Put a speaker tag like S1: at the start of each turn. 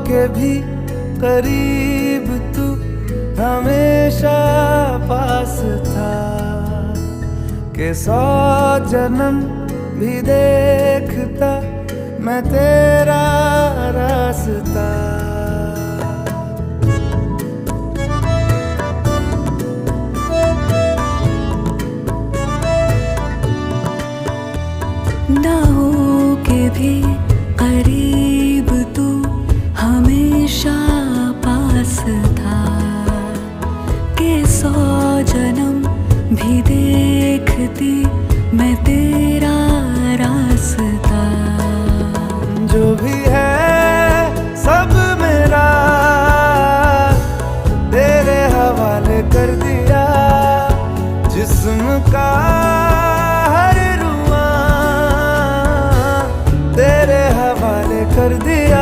S1: के भी करीब तू हमेशा पास था, कि 100 जन्म भी देखता मैं तेरा रास्ता।
S2: ना हो के भी करीब तू हमेशा पास था, कि 100 जन्म भी देखती मैं तेरा रास्ता।
S1: जो भी है सब मेरा तेरे हवाले कर दिया, जिस्म का